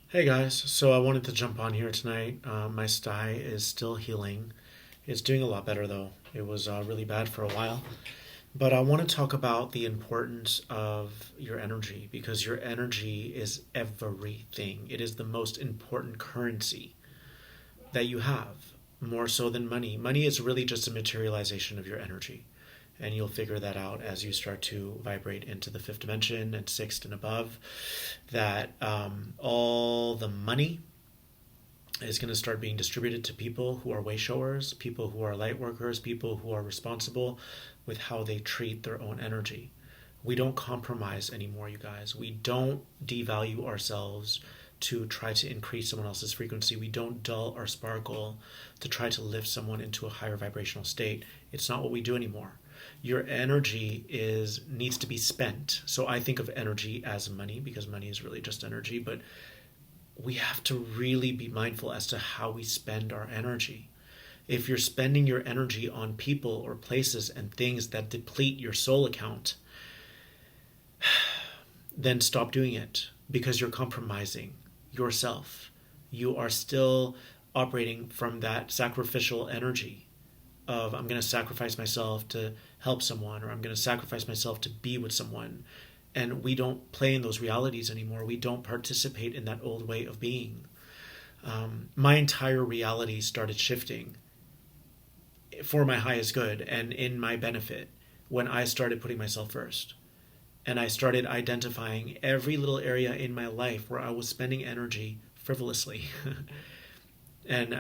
Hey guys, so I wanted to jump on here tonight. My sty is still healing. It's doing a lot better though. It was really bad for a while. But I want to talk about the importance of your energy because your energy is everything. It is the most important currency that you have, more so than money. Money is really just a materialization of your energy. And you'll figure that out as you start to vibrate into the fifth dimension and sixth and above. That all the money is going to start being distributed to people who are way showers, people who are light workers, people who are responsible with how they treat their own energy. We don't compromise anymore, you guys. We don't devalue ourselves to try to increase someone else's frequency. We don't dull our sparkle to try to lift someone into a higher vibrational state. It's not what we do anymore. Your energy is needs to be spent. So I think of energy as money because money is really just energy, but we have to really be mindful as to how we spend our energy. If you're spending your energy on people or places and things that deplete your soul account, then stop doing it because you're compromising yourself. You are still operating from that sacrificial energy of I'm going to sacrifice myself to help someone, or I'm going to sacrifice myself to be with someone. And we don't play in those realities anymore. We don't participate in that old way of being. My entire reality started shifting for my highest good and in my benefit when I started putting myself first. And I started identifying every little area in my life where I was spending energy frivolously and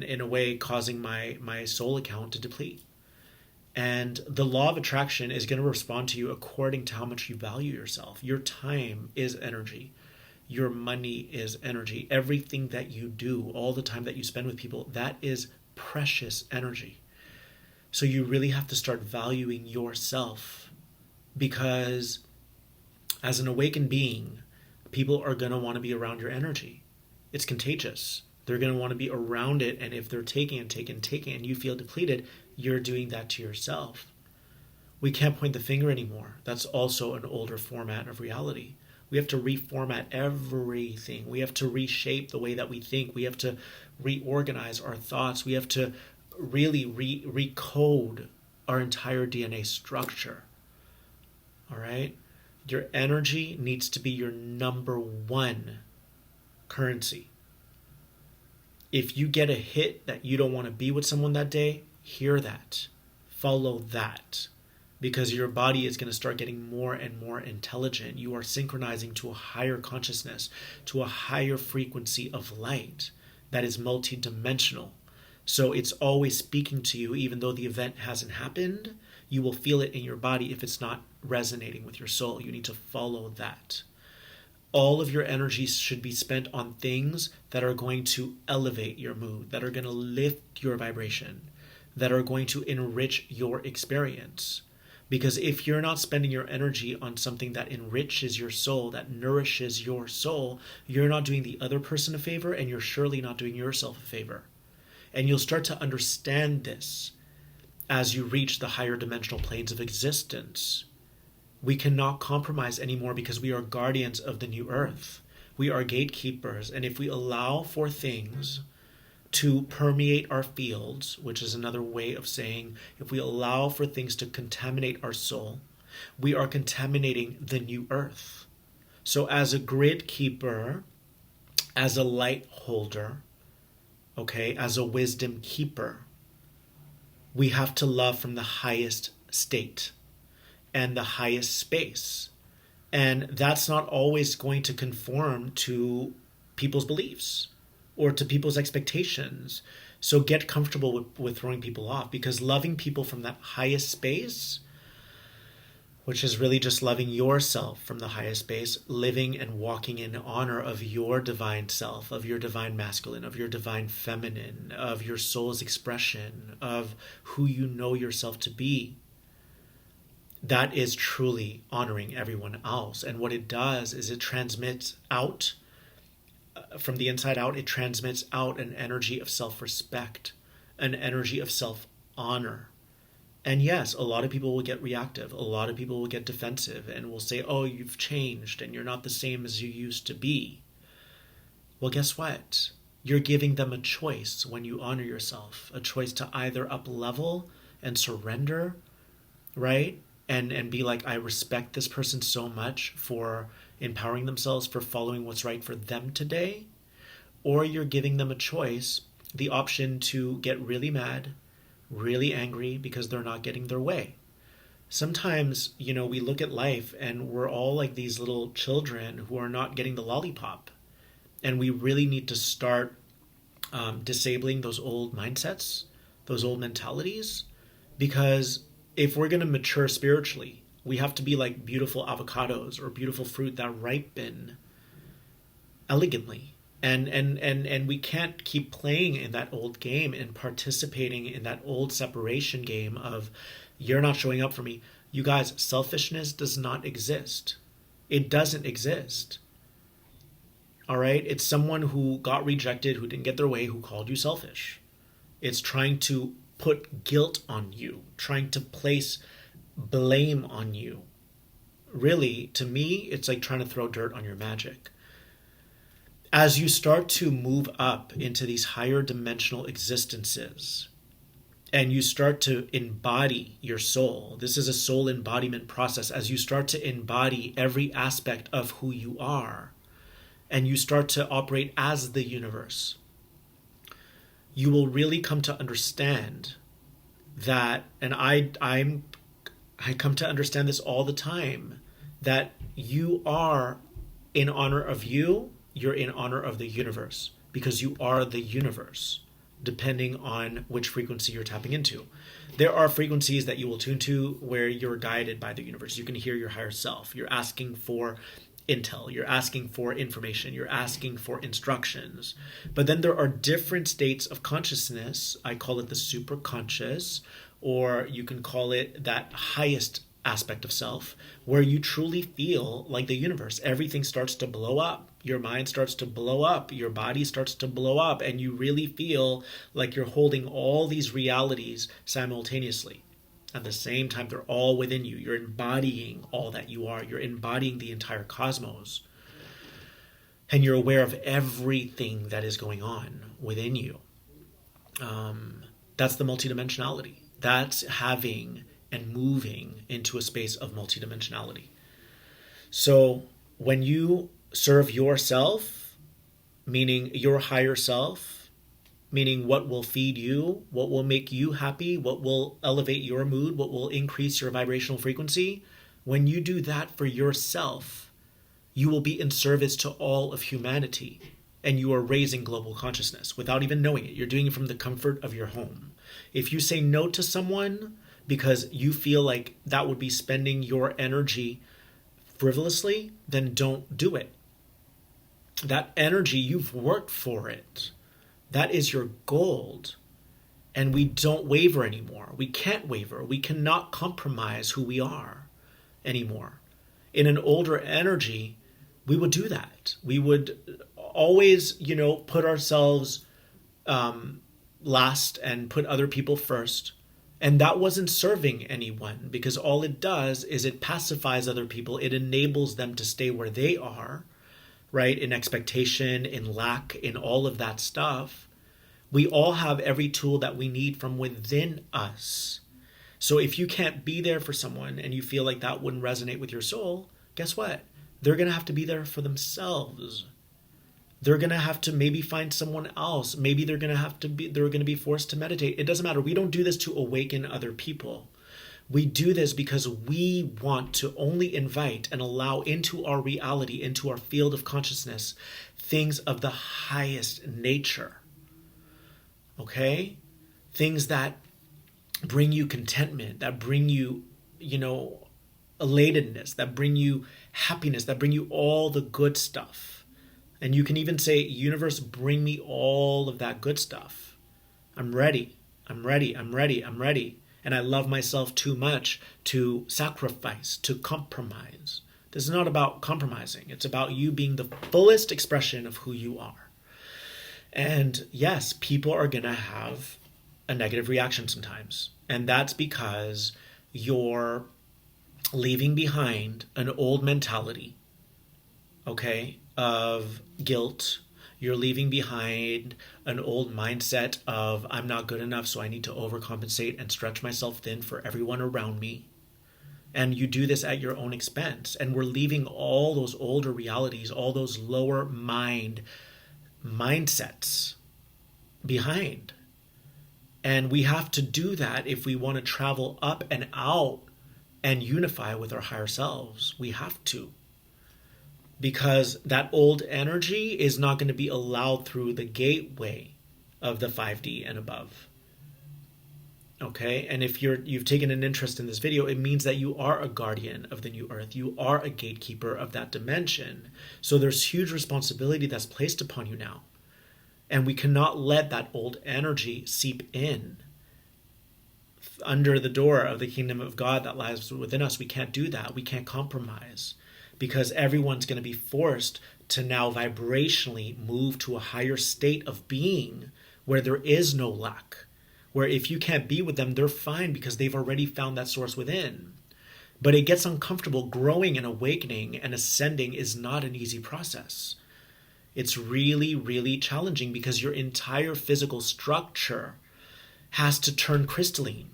in a way causing my soul account to deplete. And the law of attraction is going to respond to you according to how much you value yourself. Your time is energy. Your money is energy. Everything that you do, all the time that you spend with people, that is precious energy. So you really have to start valuing yourself because as an awakened being, people are going to want to be around your energy. It's contagious. They're going to want to be around it. And if they're taking and taking and taking and you feel depleted, you're doing that to yourself. We can't point the finger anymore. That's also an older format of reality. We have to reformat everything. We have to reshape the way that we think. We have to reorganize our thoughts. We have to really recode our entire DNA structure. All right? Your energy needs to be your number one currency. If you get a hit that you don't want to be with someone that day, hear that. Follow that. Because your body is going to start getting more and more intelligent. You are synchronizing to a higher consciousness, to a higher frequency of light that is multidimensional. So it's always speaking to you, even though the event hasn't happened. You will feel it in your body if it's not resonating with your soul. You need to follow that. All of your energy should be spent on things that are going to elevate your mood, that are going to lift your vibration, that are going to enrich your experience. Because if you're not spending your energy on something that enriches your soul, that nourishes your soul, you're not doing the other person a favor, and you're surely not doing yourself a favor. And you'll start to understand this as you reach the higher dimensional planes of existence. We cannot compromise anymore because we are guardians of the new earth. We are gatekeepers, and if we allow for things to permeate our fields, which is another way of saying if we allow for things to contaminate our soul, we are contaminating the new earth. So as a grid keeper, as a light holder, okay, as a wisdom keeper, we have to love from the highest state and the highest space. And that's not always going to conform to people's beliefs or to people's expectations. So get comfortable with throwing people off, because loving people from that highest space, which is really just loving yourself from the highest space, living and walking in honor of your divine self, of your divine masculine, of your divine feminine, of your soul's expression, of who you know yourself to be. That is truly honoring everyone else. And what it does is it transmits out, from the inside out, it transmits out an energy of self-respect, an energy of self-honor. And yes, a lot of people will get reactive. A lot of people will get defensive and will say, oh, you've changed and you're not the same as you used to be. Well, guess what? You're giving them a choice when you honor yourself, a choice to either up level and surrender, right? And be like, I respect this person so much for empowering themselves, for following what's right for them today. Or you're giving them a choice, the option to get really mad, really angry because they're not getting their way. Sometimes, we look at life and we're all like these little children who are not getting the lollipop. And we really need to start disabling those old mindsets, those old mentalities, because if we're going to mature spiritually, we have to be like beautiful avocados or beautiful fruit that ripen elegantly. And we can't keep playing in that old game and participating in that old separation game of you're not showing up for me. You guys, selfishness does not exist. It doesn't exist. All right? It's someone who got rejected, who didn't get their way, who called you selfish. It's trying to put guilt on you, trying to place blame on you. Really, to me, it's like trying to throw dirt on your magic. As you start to move up into these higher dimensional existences and you start to embody your soul, this is a soul embodiment process. As you start to embody every aspect of who you are and you start to operate as the universe, you will really come to understand that, and I come to understand this all the time, that you are in honor of you, you're in honor of the universe, because you are the universe, depending on which frequency you're tapping into. There are frequencies that you will tune to where you're guided by the universe. You can hear your higher self. You're asking for intel. You're asking for information. You're asking for instructions. But then there are different states of consciousness. I call it the superconscious, or you can call it that highest aspect of self, where you truly feel like the universe. Everything starts to blow up. Your mind starts to blow up. Your body starts to blow up. And you really feel like you're holding all these realities simultaneously. At the same time, they're all within you. You're embodying all that you are. You're embodying the entire cosmos. And you're aware of everything that is going on within you. That's the multidimensionality. That's having and moving into a space of multidimensionality. So when you serve yourself, meaning your higher self, meaning what will feed you, what will make you happy, what will elevate your mood, what will increase your vibrational frequency, when you do that for yourself, you will be in service to all of humanity. And you are raising global consciousness without even knowing it. You're doing it from the comfort of your home. If you say no to someone because you feel like that would be spending your energy frivolously, then don't do it. That energy, you've worked for it. That is your gold. And we don't waver anymore. We can't waver. We cannot compromise who we are anymore. In an older energy, we would do that. We would always, put ourselves last and put other people first. And that wasn't serving anyone, because all it does is it pacifies other people. It enables them to stay where they are, right? In expectation, in lack, in all of that stuff. We all have every tool that we need from within us. So if you can't be there for someone and you feel like that wouldn't resonate with your soul, guess what? They're going to have to be there for themselves. They're going to have to maybe find someone else. Maybe they're going to be forced to meditate. It doesn't matter. We don't do this to awaken other people. We do this because we want to only invite and allow into our reality, into our field of consciousness, things of the highest nature. Okay? Things that bring you contentment, that bring you, elatedness, that bring you happiness, that bring you all the good stuff. And you can even say, universe, bring me all of that good stuff. I'm ready. I'm ready. I'm ready. I'm ready. And I love myself too much to sacrifice, to compromise. This is not about compromising. It's about you being the fullest expression of who you are. And yes, people are going to have a negative reaction sometimes. And that's because you're leaving behind an old mentality, okay, of guilt. You're leaving behind an old mindset of I'm not good enough, so I need to overcompensate and stretch myself thin for everyone around me. And you do this at your own expense. And we're leaving all those older realities, all those lower mindsets behind. And we have to do that if we want to travel up and out and unify with our higher selves. We have to. Because that old energy is not going to be allowed through the gateway of the 5D and above. Okay? And if you've taken an interest in this video, it means that you are a guardian of the new earth. You are a gatekeeper of that dimension. So there's huge responsibility that's placed upon you now. And we cannot let that old energy seep in under the door of the kingdom of God that lies within us. We can't do that. We can't compromise, because everyone's going to be forced to now vibrationally move to a higher state of being where there is no lack, where if you can't be with them, they're fine because they've already found that source within. But it gets uncomfortable. Growing and awakening and ascending is not an easy process. It's really, really challenging because your entire physical structure has to turn crystalline.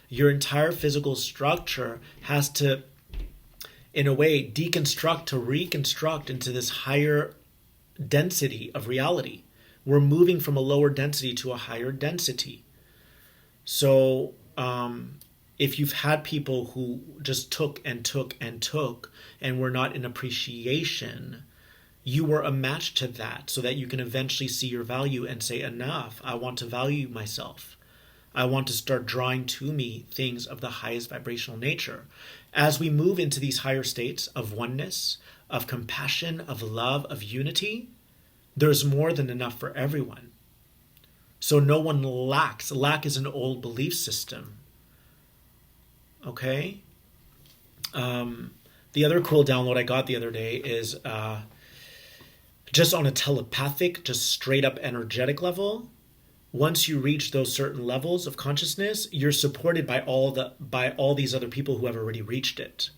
Your entire physical structure has to, in a way, deconstruct to reconstruct into this higher density of reality. We're moving from a lower density to a higher density. So if you've had people who just took and took and took and were not in appreciation, you were a match to that so that you can eventually see your value and say, enough, I want to value myself. I want to start drawing to me things of the highest vibrational nature. As we move into these higher states of oneness, of compassion, of love, of unity, there's more than enough for everyone. So no one lacks. Lack is an old belief system. Okay? The other cool download I got the other day is just on a telepathic, just straight up energetic level. Once you reach those certain levels of consciousness, you're supported by all these other people who have already reached it,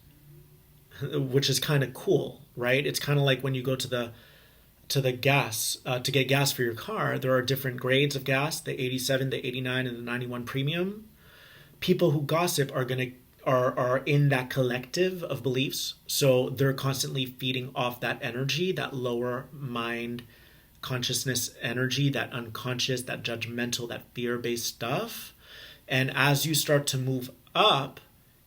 which is kind of cool, right? It's kind of like when you go to the gas to get gas for your car. There are different grades of gas: the 87, the 89, and the 91 premium. People who gossip are in that collective of beliefs, so they're constantly feeding off that energy, that lower mind consciousness energy, that unconscious, that judgmental, that fear-based stuff. And as you start to move up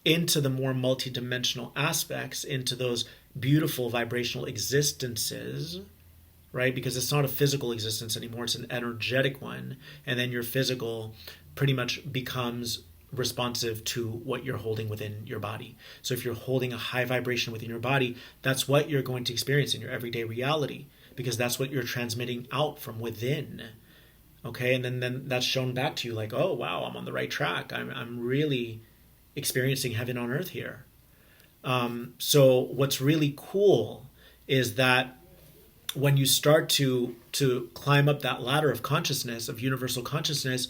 into the more multidimensional aspects, into those beautiful vibrational existences, right? Because it's not a physical existence anymore, it's an energetic one. And then your physical pretty much becomes responsive to what you're holding within your body. So if you're holding a high vibration within your body, that's what you're going to experience in your everyday reality, because that's what you're transmitting out from within. Okay, and then that's shown back to you like, oh wow, I'm on the right track. I'm really experiencing heaven on earth here. So what's really cool is that when you start to climb up that ladder of consciousness, of universal consciousness,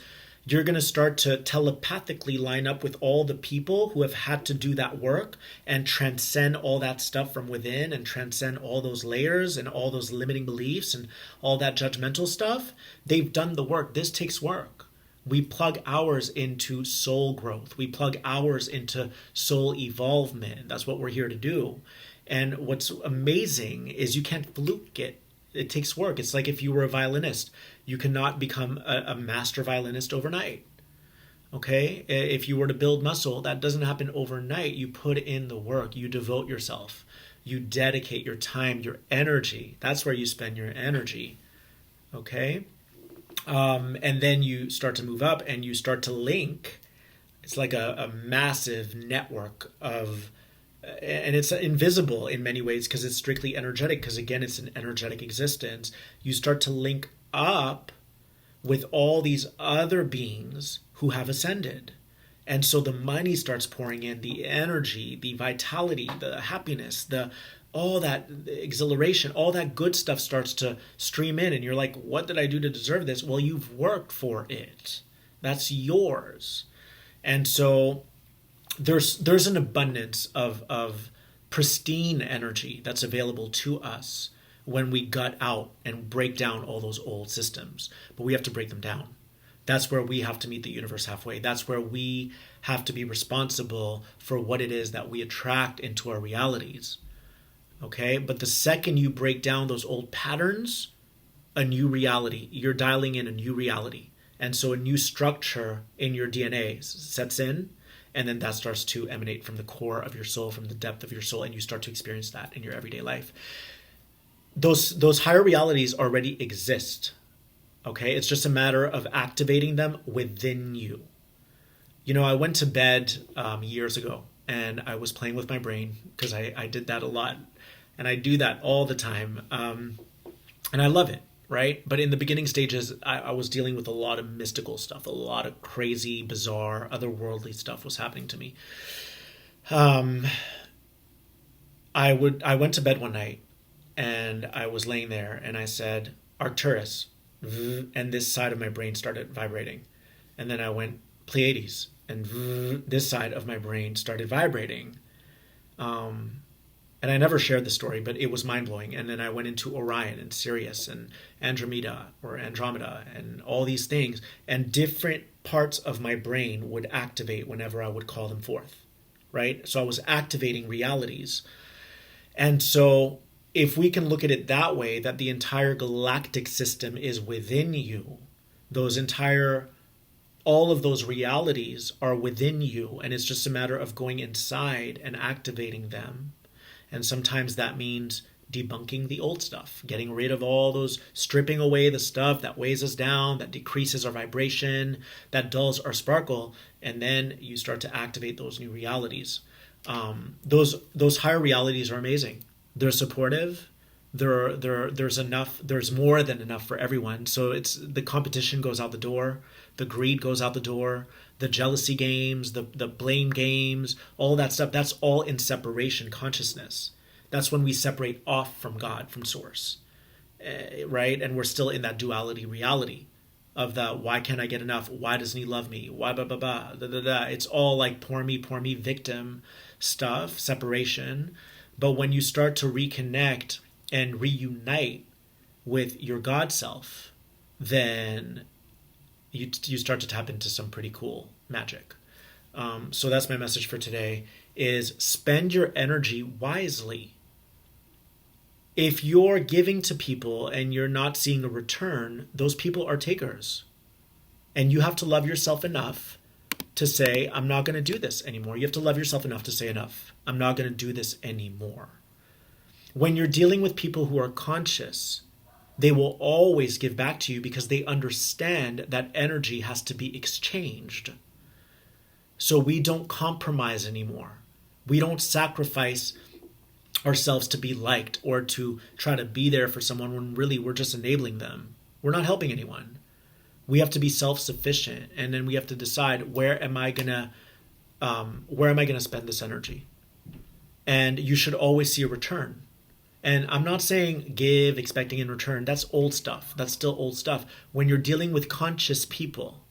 you're going to start to telepathically line up with all the people who have had to do that work and transcend all that stuff from within and transcend all those layers and all those limiting beliefs and all that judgmental stuff. They've done the work. This takes work. We plug ours into soul growth. We plug ours into soul evolvement. That's what we're here to do. And what's amazing is you can't fluke it. It takes work. It's like if you were a violinist. You cannot become a master violinist overnight. Okay? If you were to build muscle, that doesn't happen overnight. You put in the work. You devote yourself. You dedicate your time, your energy. That's where you spend your energy. Okay? And then you start to move up and you start to link. It's like a massive network of, and it's invisible in many ways because it's strictly energetic, because again, it's an energetic existence. You start to link up with all these other beings who have ascended. And so the money starts pouring in, the energy, the vitality, the happiness, all that exhilaration, all that good stuff starts to stream in. And you're like, what did I do to deserve this? Well, you've worked for it. That's yours. And so there's an abundance of pristine energy that's available to us when we gut out and break down all those old systems. But we have to break them down. That's where we have to meet the universe halfway. That's where we have to be responsible for what it is that we attract into our realities. Okay? But the second you break down those old patterns, a new reality, you're dialing in a new reality. And so a new structure in your DNA sets in, and then that starts to emanate from the core of your soul, from the depth of your soul, and you start to experience that in your everyday life. Those higher realities already exist. Okay? It's just a matter of activating them within you. You know, I went to bed years ago, and I was playing with my brain, because I did that a lot. And I do that all the time. And I love it, right? But in the beginning stages, I was dealing with a lot of mystical stuff, a lot of crazy, bizarre, otherworldly stuff was happening to me. I went to bed one night, and I was laying there, and I said, Arcturus, and this side of my brain started vibrating. And then I went Pleiades, and this side of my brain started vibrating. And I never shared the story, but it was mind-blowing. And then I went into Orion and Sirius and Andromeda, and all these things. And different parts of my brain would activate whenever I would call them forth, right? So I was activating realities. And so if we can look at it that way, that the entire galactic system is within you, all of those realities are within you, and it's just a matter of going inside and activating them. And sometimes that means debunking the old stuff, getting rid of all those, stripping away the stuff that weighs us down, that decreases our vibration, that dulls our sparkle, and then you start to activate those new realities. Those higher realities are amazing. They're supportive. There's enough. There's more than enough for everyone. So it's the competition goes out the door, the greed goes out the door, the jealousy games, the blame games, all that stuff. That's all in separation consciousness. That's when we separate off from God, from Source, right? And we're still in that duality reality of the why can't I get enough? Why doesn't he love me? Why blah blah blah da, da, da. It's all like poor me victim stuff, separation. But when you start to reconnect and reunite with your God self, then you start to tap into some pretty cool magic. So that's my message for today, is spend your energy wisely. If you're giving to people and you're not seeing a return, those people are takers. And you have to love yourself enough to say, I'm not going to do this anymore. You have to love yourself enough to say enough. I'm not going to do this anymore. When you're dealing with people who are conscious, they will always give back to you because they understand that energy has to be exchanged. So we don't compromise anymore. We don't sacrifice ourselves to be liked or to try to be there for someone when really we're just enabling them. We're not helping anyone. We have to be self-sufficient, and then we have to decide where am I gonna spend this energy. And you should always see a return. And I'm not saying give expecting in return. That's old stuff. That's still old stuff. When you're dealing with conscious people,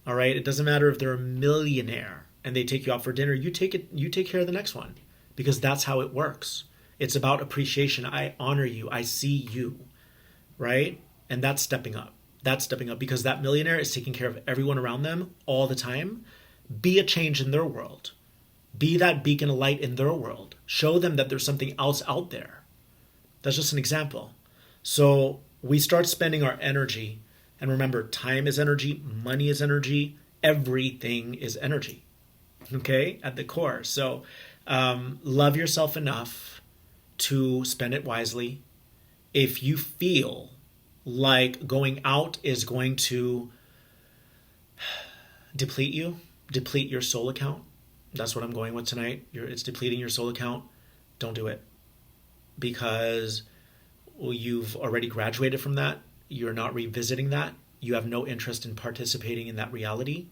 all right, it doesn't matter if they're a millionaire and they take you out for dinner. You take care of the next one, because that's how it works. It's about appreciation. I honor you. I see you, right? And that's stepping up. That's stepping up because that millionaire is taking care of everyone around them all the time. Be a change in their world. Be that beacon of light in their world. Show them that there's something else out there. That's just an example. So we start spending our energy, and remember, time is energy, money is energy, everything is energy, okay, at the core. So love yourself enough to spend it wisely. If you feel like going out is going to deplete your soul account, that's what I'm going with tonight. It's depleting your soul account. Don't do it. Because you've already graduated from that. You're not revisiting that. You have no interest in participating in that reality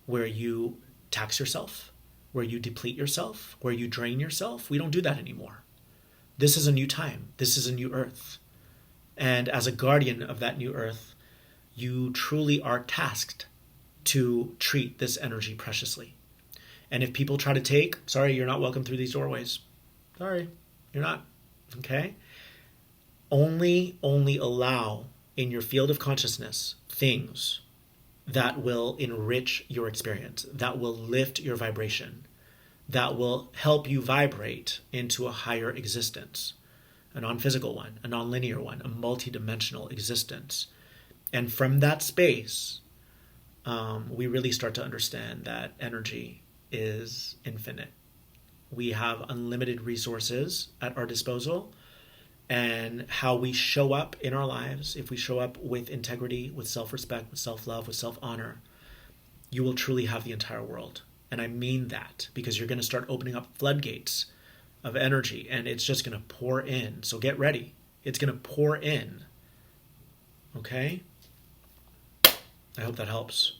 where you tax yourself, where you deplete yourself, where you drain yourself. We don't do that anymore. This is a new time. This is a new earth. And as a guardian of that new earth, you truly are tasked to treat this energy preciously. And if people try to take, sorry, you're not welcome through these doorways. Sorry, you're not. Okay? Only allow in your field of consciousness things that will enrich your experience, that will lift your vibration, that will help you vibrate into a higher existence, a non-physical one, a non-linear one, a multi-dimensional existence. And from that space, we really start to understand that energy is infinite. We have unlimited resources at our disposal, and how we show up in our lives, if we show up with integrity, with self-respect, with self-love, with self-honor, you will truly have the entire world. And I mean that, because you're going to start opening up floodgates of energy, and it's just going to pour in. So get ready. It's going to pour in. Okay? I hope that helps.